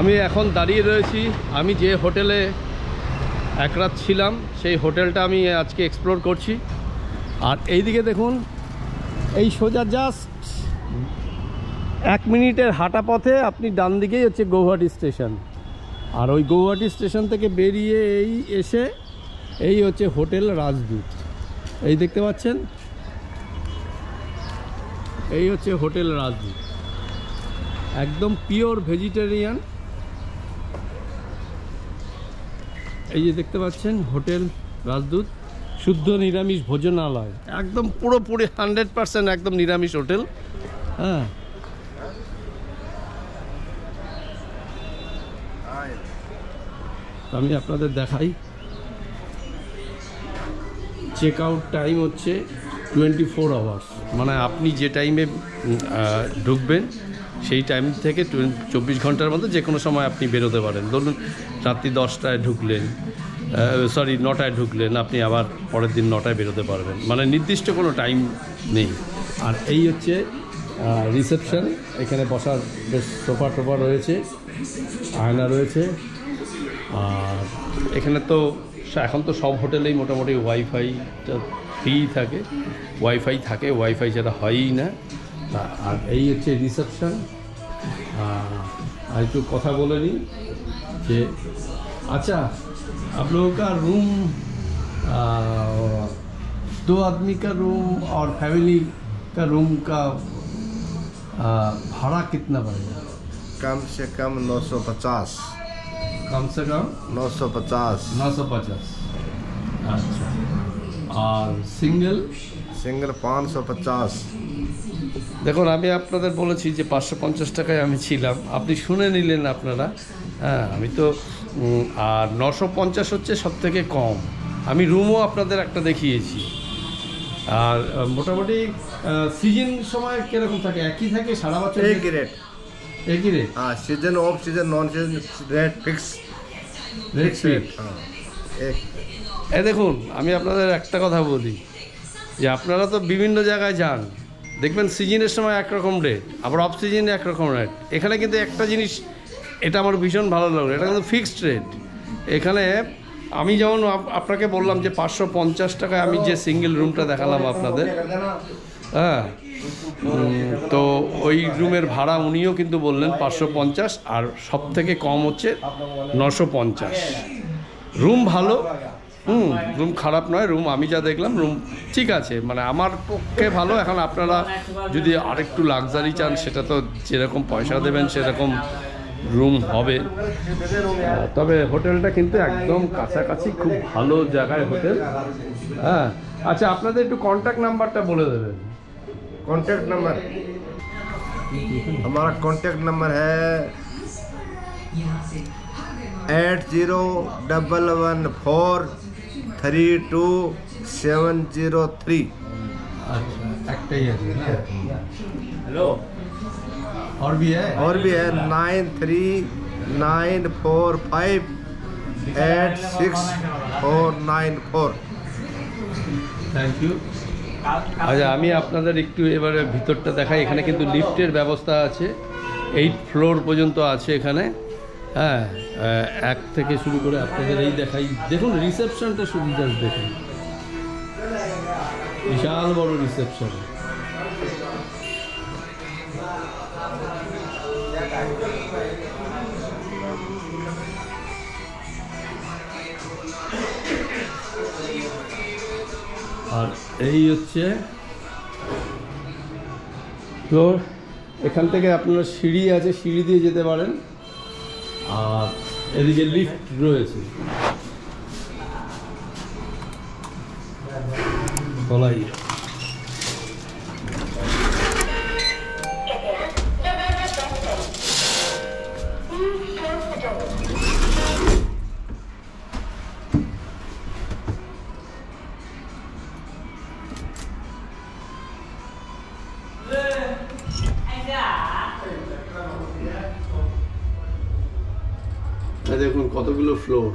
আমি এখন দাঁড়িয়ে রয়েছি আমি যে হোটেলে এক রাত ছিলাম সেই হোটেলটা আমি আজকে এক্সপ্লোর করছি। আর এইদিকে দেখুন, এই সোজা জাস্ট 1 মিনিটের হাঁটা পথে আপনি ডান দিকেই হচ্ছে গৌহাটি স্টেশন। আর ওই গৌহাটি স্টেশন থেকে বেরিয়ে এই এসে এই হচ্ছে হোটেল রাজদূত। এই দেখতে পাচ্ছেন, এই হচ্ছে হোটেল রাজদূত, একদম পিওর ভেজিটেরিয়ান। এই যে দেখতে পাচ্ছেন হোটেল রাজদূত, শুদ্ধ নিরামিষ ভোজনালয়, একদম পুরোপুরি 100% একদম নিরামিষ হোটেল। হ্যাঁ, আমি আপনাদের দেখাই। চেক আউট টাইম হচ্ছে 24 আওয়ার্স, মানে আপনি যে টাইমে ঢুকবেন সেই টাইম থেকে 24 ঘন্টার মধ্যে যে কোনো সময় আপনি বেরোতে পারেন। ধরুন রাত্রি 10টায় ঢুকলেন, 9টায় ঢুকলেন, আপনি আবার পরের দিন 9টায় বেরোতে পারবেন, মানে নির্দিষ্ট কোনো টাইম নেই। আর এই হচ্ছে রিসেপশন, এখানে বসার বেশ সোফা টোফা রয়েছে, আয়না রয়েছে। আর এখানে তো এখন তো সব হোটেলেই মোটামুটি ওয়াইফাইটা ফ্রি থাকে, ওয়াইফাই যেটা হয়ই না। আর এই হচ্ছে রিসেপশন। আর একটু কথা বলে নিই যে अच्छा आप लोगों का रूम 2 आदमी का रूम और फैमिली का रूम का भाड़ा कितना पड़ेगा? कम से कम 950। कम से कम 950। 950। अच्छा, और সিঙ্গেল 550। দেখুন আমি আপনাদের বলেছি যে 550 টাকায় আমি ছিলাম, আপনি শুনে নিলেন আপনারা। হ্যাঁ, আমি তো আর 950 হচ্ছে সব থেকে কম। আমি রুমও আপনাদের একটা দেখিয়েছি। আর মোটামুটি সিজন সময় কীরকম থাকে? একই থাকে সারা বছর? একই রেট। हाँ, season off season non season rate fix. हाँ, দেখুন আমি আপনাদের একটা কথা বলি যে আপনারা তো বিভিন্ন জায়গায় যান, দেখবেন সিজনের সময় একরকম রেট, আবার অফ সিজনে একরকম রেট। এখানে কিন্তু একটা জিনিস, এটা আমার ভীষণ ভালো লাগলো, এটা কিন্তু ফিক্সড রেট। এখানে আমি যেমন আপনাকে বললাম যে 550 টাকায় আমি যে সিঙ্গেল রুমটা দেখালাম আপনাদের, হ্যাঁ, তো ওই রুমের ভাড়া উনিও কিন্তু বললেন 550, আর সব থেকে কম হচ্ছে 950। রুম ভালো, রুম খারাপ নয়, রুম আমি যা দেখলাম রুম ঠিক আছে, মানে আমার পক্ষে ভালো। এখন আপনারা যদি আরেকটু লাক্সারি চান, সেটা তো যেরকম পয়সা দেবেন সেরকম রুম হবে। তবে হোটেলটা কিন্তু একদম কাছাকাছি, খুব ভালো জায়গায় হোটেল। হ্যাঁ, আচ্ছা আপনাদের একটু কন্ট্যাক্ট নাম্বারটা বলে দেবেন। कॉन्टैक्ट नंबर, हमारा कॉन्टैक्ट नंबर है 8011432703। हेलो, और भी है 9394586494। Thank you. আচ্ছা আমি আপনাদের একটু এবারে ভিতরটা দেখাই। এখানে কিন্তু লিফটের ব্যবস্থা আছে, 8 ফ্লোর পর্যন্ত আছে এখানে। হ্যাঁ, 1 থেকে শুরু করে আপনাদের এই দেখাই। দেখুন রিসেপশনটা শুধু জাস্ট দেখুন, বিশাল বড় রিসেপশন। আর এই হচ্ছে ফ্লোর। এখান থেকে আপনার সিঁড়ি আছে, সিঁড়ি দিয়ে যেতে পারেন। আর এদিকে লিফট রয়েছে, তলাই। দেখুন কতগুলো ফ্লোর।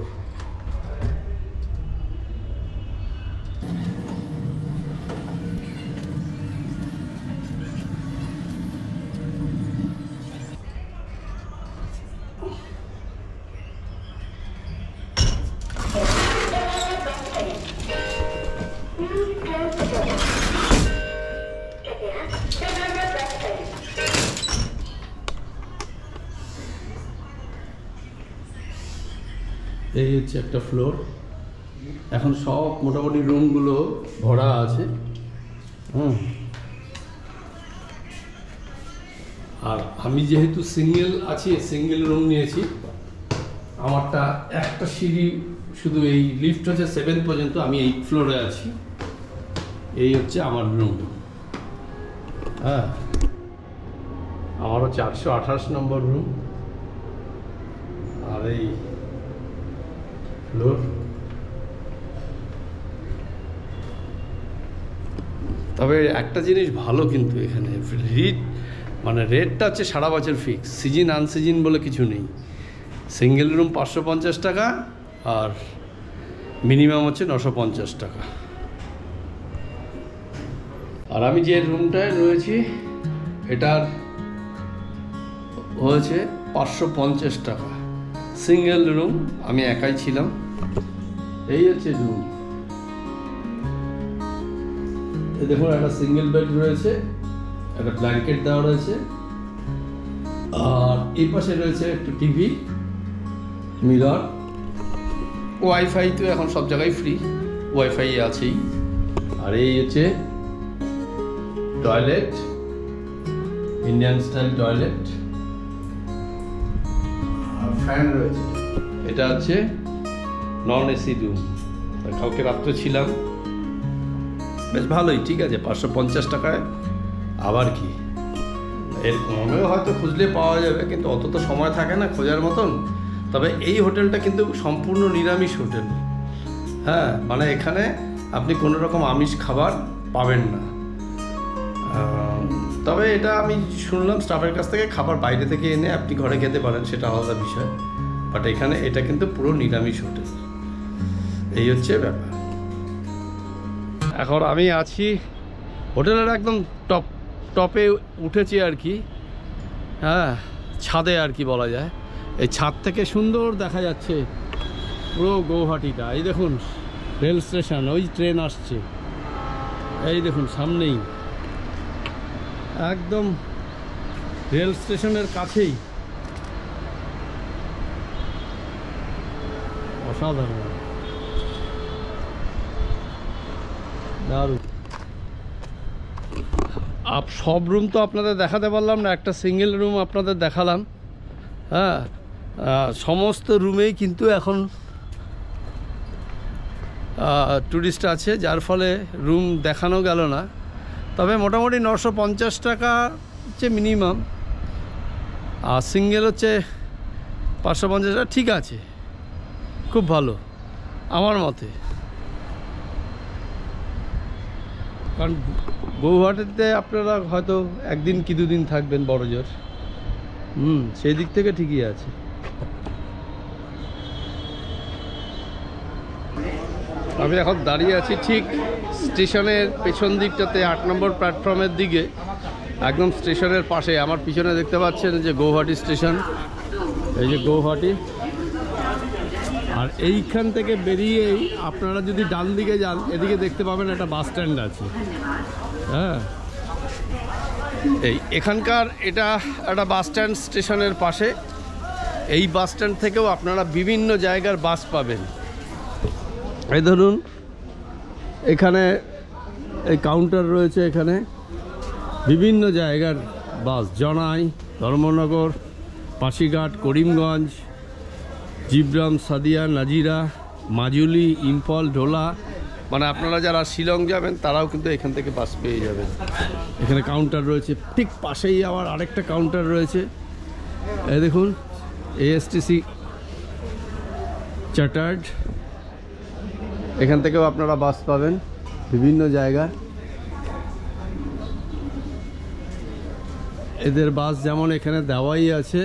এই হচ্ছে একটা ফ্লোর। এখন সব মোটামুটি রুমগুলো ভরা আছে। আর আমি যেহেতু সিঙ্গেল আছি, সিঙ্গেল রুম নিয়েছি। আমারটা একটা সিঁড়ি শুধু, এই লিফট হচ্ছে 7 পর্যন্ত, আমি 8 ফ্লোরে আছি। এই হচ্ছে আমার রুম। হ্যাঁ, আমারও 428 নম্বর রুম। আর এই ফ্লোর। তবে একটা জিনিস ভালো কিন্তু এখানে রেটটা হচ্ছে সারা বছর ফিক্স, সিজন আনসিজন বলে কিছু নেই। সিঙ্গেল রুম 550 টাকা আর মিনিমাম হচ্ছে 950 টাকা। আর আমি যে রুমটায় রয়েছি এটার হয়েছে 550 টাকা সিঙ্গেল রুম। আমি একাই ছিলাম। এই হচ্ছে রুম। দেখুন, একটা সিঙ্গেল বেড রয়েছে, একটা ব্ল্যাঙ্কেট দেওয়া রয়েছে, আর এই পাশে রয়েছে একটু টিভি, মিরর, ওয়াইফাই তো এখন সব জায়গায় ফ্রি, ওয়াইফাই আছেই। আর এই হচ্ছে টয়লেট, ইন্ডিয়ান স্টাইল টয়লেট, আর ফ্যান রয়েছে। এটা হচ্ছে নন এসি রুম। কালকে রাত্রে ছিলাম, বেশ ভালোই, ঠিক আছে। 550 টাকায় আবার কি, এর কমেও হয়তো খুঁজলে পাওয়া যাবে, কিন্তু অত তো সময় থাকে না খোঁজার মতন। তবে এই হোটেলটা কিন্তু সম্পূর্ণ নিরামিষ হোটেল। হ্যাঁ, মানে এখানে আপনি কোনো রকম আমিষ খাবার পাবেন না। তবে এটা আমি শুনলাম স্টাফের কাছ থেকে, খাবার বাইরে থেকে এনে আপনি ঘরে খেতে পারেন, সেটা আলাদা বিষয়। বাট এখানে এটা কিন্তু পুরো নিরামিষ হোটেল। এই হচ্ছে ব্যাপার। এখন আমি আছি হোটেলের একদম টপে উঠেছি আর কি। হ্যাঁ, ছাদে আর কি বলা যায়। এই ছাদ থেকে সুন্দর দেখা যাচ্ছে পুরো গৌহাটিটা। এই দেখুন রেল স্টেশন, ওই ট্রেন আসছে, এই দেখুন সামনেই, একদম রেল স্টেশনের কাছেই। অসাধারণ, দারুণ। সব রুম তো আপনাদের দেখাতে পারলাম না, একটা সিঙ্গেল রুম আপনাদের দেখালাম। হ্যাঁ, সমস্ত রুমেই কিন্তু এখন টুরিস্ট আছে, যার ফলে রুম দেখানো গেল না। তবে মোটামুটি 950 টাকা হচ্ছে মিনিমাম, আর সিঙ্গেল হচ্ছে 550 টাকা। ঠিক আছে, খুব ভালো আমার মতে। কারণ গৌহাটিতে আপনারা হয়তো একদিন কি দুদিন থাকবেন বড় জোর। সেই দিক থেকে ঠিকই আছে। আমি এখন দাঁড়িয়ে আছি ঠিক স্টেশনের পেছন দিকটাতে, 8 নম্বর প্ল্যাটফর্মের দিকে, একদম স্টেশনের পাশে। আমার পিছনে দেখতে পাচ্ছেন যে গৌহাটি স্টেশন, এই যে গৌহাটি। আর এইখান থেকে বেরিয়েই আপনারা যদি ডান দিকে যান, এদিকে দেখতে পাবেন একটা বাস স্ট্যান্ড আছে। হ্যাঁ, এখানকার এটা একটা বাস স্ট্যান্ড স্টেশনের পাশে। এই বাস স্ট্যান্ড থেকেও আপনারা বিভিন্ন জায়গার বাস পাবেন। এই ধরুন এখানে এই কাউন্টার রয়েছে, এখানে বিভিন্ন জায়গার বাস, জনাই, ধর্মনগর, পাশিঘাট, করিমগঞ্জ, জিব্রাম, সাদিয়া, নাজিরা, মাজুলি, ইম্ফল, ঢোলা। মানে আপনারা যারা শিলং যাবেন তারাও কিন্তু এখান থেকে বাস পেয়ে যাবেন। এখানে কাউন্টার রয়েছে, ঠিক পাশেই আবার আরেকটা কাউন্টার রয়েছে। এই দেখুন এএসটিসি চার্টার্ড, এখান থেকেও আপনারা বাস পাবেন বিভিন্ন জায়গায়। এদের বাস যেমন এখানে দেওয়াই আছে।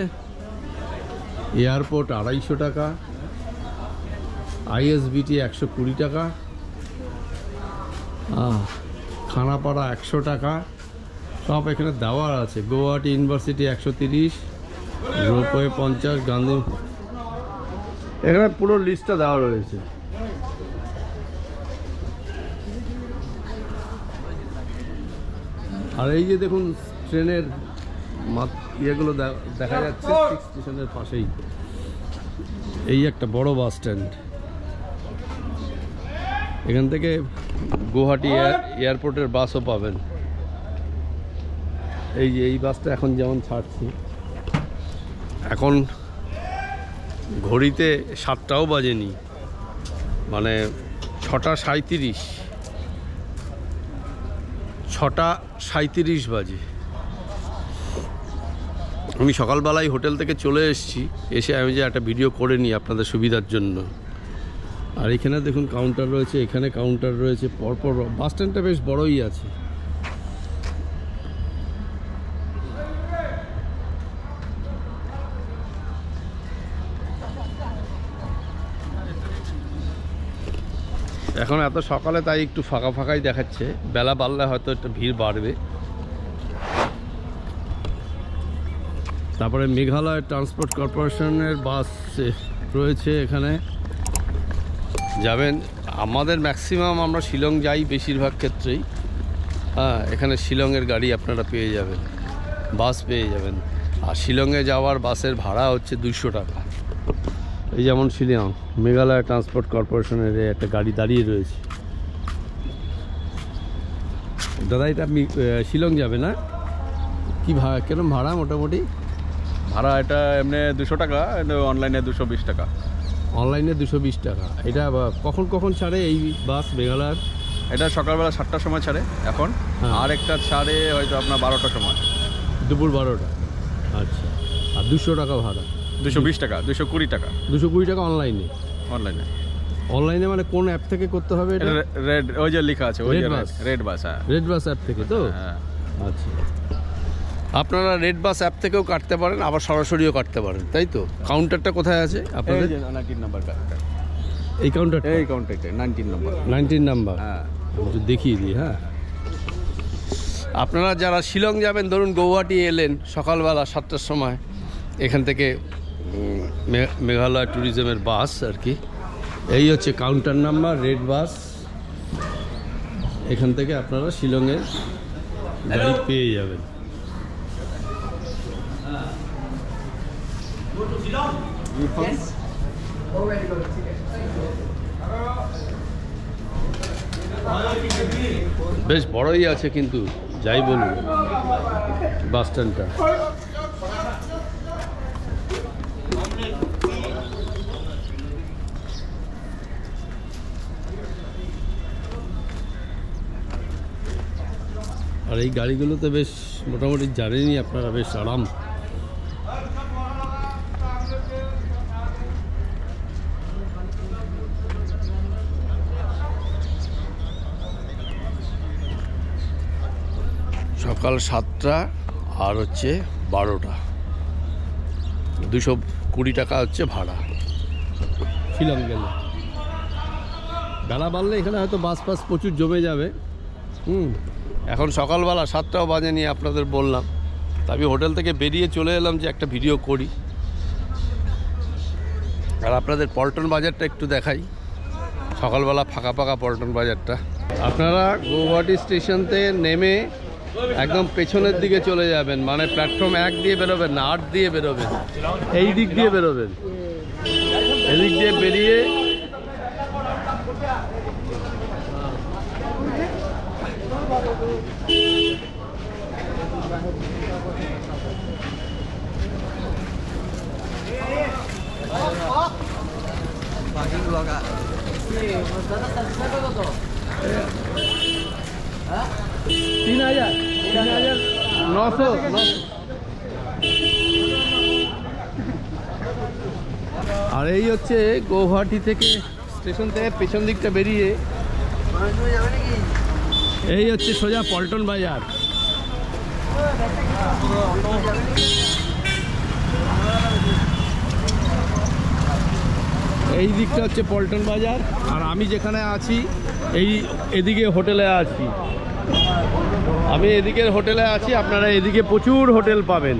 এয়ারপোর্ট 250 টাকা, আইএসবিটি 120 টাকা, খানাপাড়া 100 টাকা, সব এখানে দেওয়া আছে। গৌহাটি ইউনিভার্সিটি 130, রোপওয়ে 50, গান্ধী, এখানে পুরো লিস্টটা দেওয়া রয়েছে। আর এই যে দেখুন ট্রেনের ইয়েগুলো দেখা যাচ্ছে ঠিক স্টেশনের পাশেই। এই একটা বড় বাস স্ট্যান্ড। এখান থেকে গুয়াহাটি এয়ারপোর্টের বাসও পাবেন। এই যে এই বাসটা এখন যেমন ছাড়ছি, এখন ঘড়িতে 7টাও বাজেনি, মানে 6:37 বাজে। আমি সকালবেলায় হোটেল থেকে চলে এসেছি, এসে আমি যে একটা ভিডিও করে নিই আপনাদের সুবিধার জন্য। আর এখানে দেখুন কাউন্টার রয়েছে, এখানে কাউন্টার রয়েছে, পরপর বাস স্ট্যান্ডটা বেশ বড়ই আছে। এখন এত সকালে তাই একটু ফাঁকা ফাঁকাই দেখাচ্ছে, বেলা বাড়লে হয়তো একটু ভিড় বাড়বে। তারপরে মেঘালয় ট্রান্সপোর্ট কর্পোরেশনের বাস রয়েছে এখানে, যাবেন। আমাদের ম্যাক্সিমাম আমরা শিলং যাই বেশিরভাগ ক্ষেত্রেই। হ্যাঁ, এখানে শিলংয়ের গাড়ি আপনারা পেয়ে যাবেন, বাস পেয়ে যাবেন। আর শিলংয়ে যাওয়ার বাসের ভাড়া হচ্ছে 200 টাকা। এই যেমন শিলং মেঘালয় ট্রান্সপোর্ট কর্পোরেশনের একটা গাড়ি দাঁড়িয়ে রয়েছে। দাদা, এটা আপনি শিলং যাবে না? কি ভাড়া, কিরকম ভাড়া মোটামুটি? ভাড়া এটা এমনি 200 টাকা, অনলাইনে 220 টাকা। অনলাইনে 220 টাকা। এটা কখন কখন ছাড়ে এই বাস মেঘালয়ের? এটা সকালবেলা 7টার সময় ছাড়ে এখন, হ্যাঁ। আর একটা ছাড়ে হয়তো আপনার 12টার সময়, দুপুর 12টা। আচ্ছা, আর 200 টাকা ভাড়া? 220 টাকা, 220 টাকা 220 টাকা অনলাইনে। অনলাইনে। অনলাইনে মানে কোন অ্যাপ থেকে করতে হবে এটা? রেড, ওই যে লেখা আছে, ওই যে রেড বাস। রেড বাস। হ্যাঁ, রেড বাস অ্যাপ থেকে তো? হ্যাঁ। আচ্ছা, আপনারা রেড বাস অ্যাপ থেকেও কাটতে পারেন, আবার সরাসরিও কাটতে পারেন, তাই তো? কাউন্টারটা কোথায় আছে আপনাদের? 19 নাম্বার কাউন্টার। এই কাউন্টার, এই কাউন্টারটা 19 নাম্বার। 19 নাম্বার। হ্যাঁ, একটু দেখিয়ে দিই। হ্যাঁ, আপনারা যারা শিলং যাবেন, ধরুন গৌহাটি এলেন সকালবেলা 7টার সময়, এখান থেকে মেঘালয় ট্যুরিজমের বাস আর কি। এই হচ্ছে কাউন্টার নাম্বার, রেড বাস। এখান থেকে আপনারা শিলংয়ের গাড়ি পেয়ে যাবেন। বেশ বড়ই আছে কিন্তু, যাই বলুন বাস স্ট্যান্ডটা। আর এই গাড়িগুলোতে বেশ মোটামুটি জানেনই আপনারা, বেশ আরাম। সকাল 7টা আর হচ্ছে 12টা, 220 টাকা হচ্ছে ভাড়া শিলং গেলে। বেলা বাড়লে এখানে হয়তো বাস ফাস প্রচুর জমে যাবে। এখন সকালবেলা 7টাও বাজেনি, আপনাদের বললাম। তা আমি হোটেল থেকে বেরিয়ে চলে এলাম যে একটা ভিডিও করি। আর আপনাদের পল্টন বাজারটা একটু দেখাই, সকালবেলা ফাঁকা ফাঁকা পল্টন বাজারটা। আপনারা গৌহাটি স্টেশন থেকে নেমে একদম পেছনের দিকে চলে যাবেন, মানে প্ল্যাটফর্ম 1 দিয়ে বেরোবেন না, 8 দিয়ে বেরোবেন। এই দিক দিয়ে বেরোবেন, এদিক দিয়ে বেরিয়ে তিন হাজার 900। আর এই হচ্ছে গৌহাটি থেকে স্টেশন থেকে পেছন দিকটা বেরিয়ে এই হচ্ছে সোজা পল্টন বাজার। এই দিকটা হচ্ছে পল্টন বাজার। আর আমি যেখানে আছি এদিকে হোটেলে আছি, আমি এদিকের হোটেলে আছি। আপনারা এদিকে প্রচুর হোটেল পাবেন।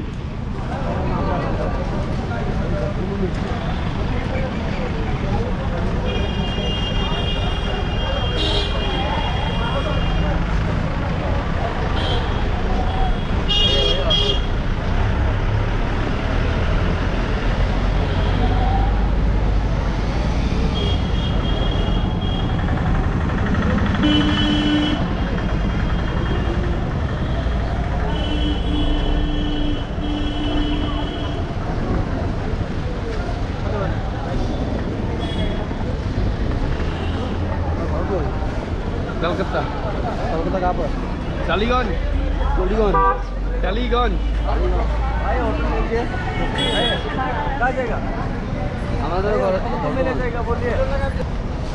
कलकत्ता कहाँ पर? टालीगंज टालीगंज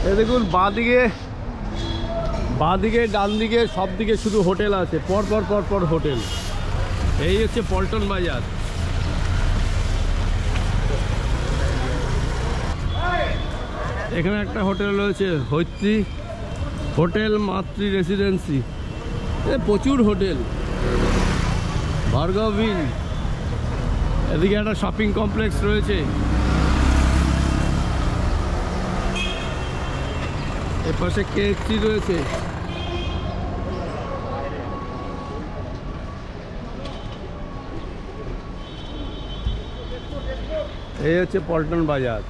এই দেখুন বাঁদিকে ডান দিকে সব দিকে শুধু হোটেল আছে, পর পর হোটেল। এই হচ্ছে পল্টন বাজার। এখানে একটা হোটেল রয়েছে, হৈত্রী হোটেল মাতৃ রেসিডেন্সি। প্রচুর হোটেল, ভার্গব হিল। এদিকে একটা শপিং কমপ্লেক্স রয়েছে, এপাশে KFC রয়েছে। এই হচ্ছে পল্টন বাজার।